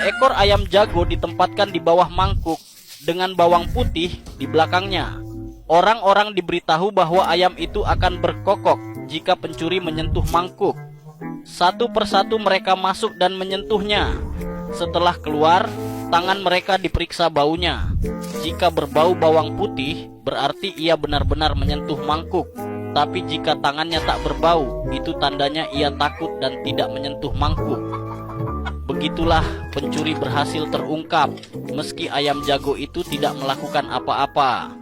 Seekor ayam jago ditempatkan di bawah mangkuk dengan bawang putih di belakangnya. Orang-orang diberitahu bahwa ayam itu akan berkokok jika pencuri menyentuh mangkuk. Satu persatu mereka masuk dan menyentuhnya. Setelah keluar, tangan mereka diperiksa baunya. Jika berbau bawang putih, berarti ia benar-benar menyentuh mangkuk. Tapi jika tangannya tak berbau, itu tandanya ia takut dan tidak menyentuh mangkuk. Begitulah pencuri berhasil terungkap, meski ayam jago itu tidak melakukan apa-apa.